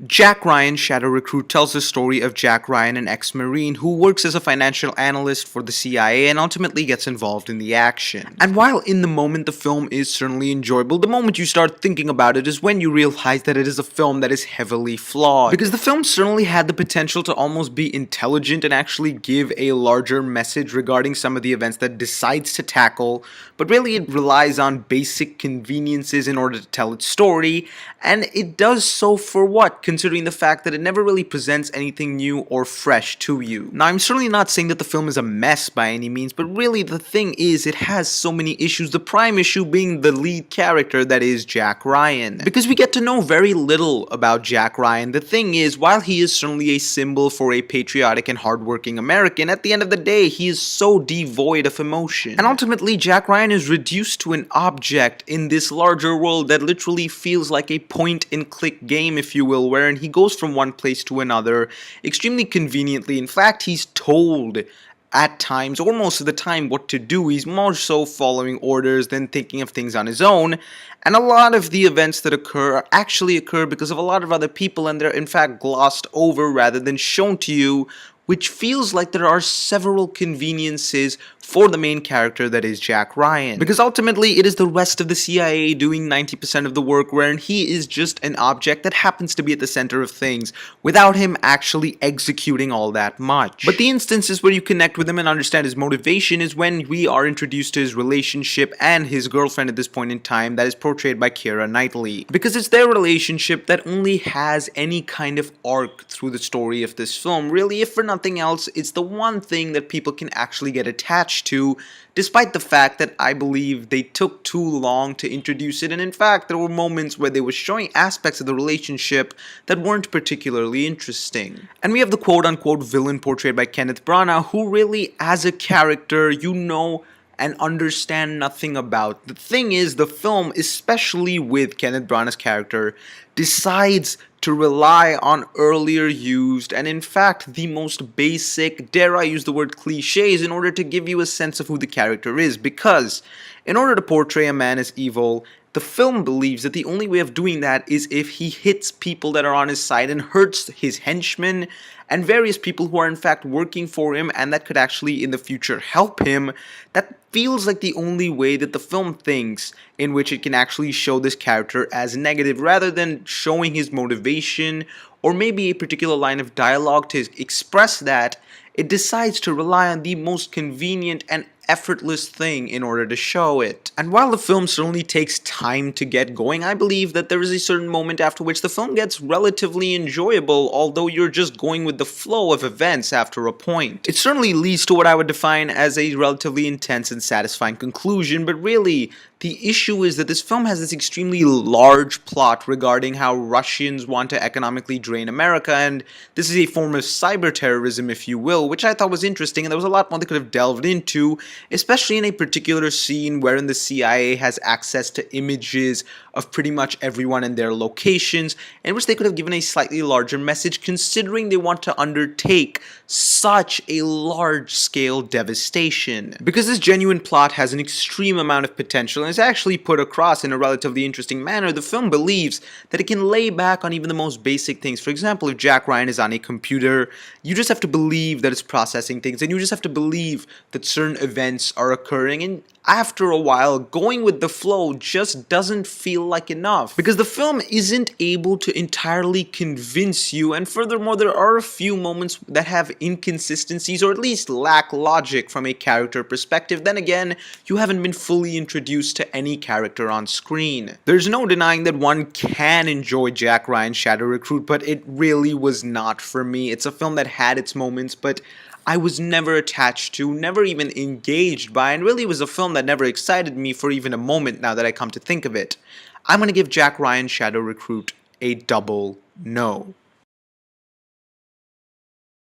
Jack Ryan, Shadow Recruit, tells the story of Jack Ryan, an ex-Marine who works as a financial analyst for the CIA and ultimately gets involved in the action. And while in the moment the film is certainly enjoyable, the moment you start thinking about it is when you realize that it is a film that is heavily flawed. Because the film certainly had the potential to almost be intelligent and actually give a larger message regarding some of the events that it decides to tackle, but really it relies on basic conveniences in order to tell its story, and it does so for what? Considering the fact that it never really presents anything new or fresh to you. Now, I'm certainly not saying that the film is a mess by any means, but really the thing is it has so many issues, the prime issue being the lead character, that is Jack Ryan. Because we get to know very little about Jack Ryan. The thing is, while he is certainly a symbol for a patriotic and hardworking American, at the end of the day, he is so devoid of emotion. And ultimately, Jack Ryan is reduced to an object in this larger world that literally feels like a point-and-click game, if you will, wherein he goes from one place to another extremely conveniently. In fact, he's told at times, or most of the time, what to do. He's more so following orders than thinking of things on his own. And a lot of the events that occur actually occur because of a lot of other people, and they're in fact glossed over rather than shown to you, which feels like there are several conveniences for the main character that is Jack Ryan. Because ultimately, it is the rest of the CIA doing 90% of the work, wherein he is just an object that happens to be at the center of things, without him actually executing all that much. But the instances where you connect with him and understand his motivation is when we are introduced to his relationship and his girlfriend at this point in time, that is portrayed by Keira Knightley. Because it's their relationship that only has any kind of arc through the story of this film. Really, if for nothing else, it's the one thing that people can actually get attached to, despite the fact that I believe they took too long to introduce it, and in fact there were moments where they were showing aspects of the relationship that weren't particularly interesting. And we have the quote-unquote villain portrayed by Kenneth Branagh, who really, as a character, you know and understand nothing about. The thing is, the film, especially with Kenneth Branagh's character, decides to rely on earlier used and in fact the most basic, dare I use the word cliches, in order to give you a sense of who the character is. Because in order to portray a man as evil, the film believes that the only way of doing that is if he hits people that are on his side and hurts his henchmen and various people who are in fact working for him and that could actually in the future help him. That feels like the only way that the film thinks in which it can actually show this character as negative, rather than showing his motivation or maybe a particular line of dialogue to express that. It decides to rely on the most convenient and effortless thing in order to show it. And while the film certainly takes time to get going, I believe that there is a certain moment after which the film gets relatively enjoyable, although you're just going with the flow of events after a point. It certainly leads to what I would define as a relatively intense and satisfying conclusion, but really, the issue is that this film has this extremely large plot regarding how Russians want to economically drain America, and this is a form of cyber terrorism, if you will, which I thought was interesting, and there was a lot more they could have delved into, especially in a particular scene wherein the CIA has access to images of pretty much everyone and their locations, in which they could have given a slightly larger message, considering they want to undertake such a large-scale devastation. Because this genuine plot has an extreme amount of potential and is actually put across in a relatively interesting manner, the film believes that it can lay back on even the most basic things. For example, if Jack Ryan is on a computer, you just have to believe that it's processing things, and you just have to believe that certain events are occurring, and after a while, going with the flow just doesn't feel like enough. Because the film isn't able to entirely convince you, and furthermore, there are a few moments that have inconsistencies, or at least lack logic from a character perspective. Then again, you haven't been fully introduced to any character on screen. There's no denying that one can enjoy Jack Ryan's Shadow Recruit, but it really was not for me. It's a film that had its moments, but I was never attached to, never even engaged by, and really was a film that never excited me for even a moment now that I come to think of it. I'm going to give Jack Ryan's Shadow Recruit a double no.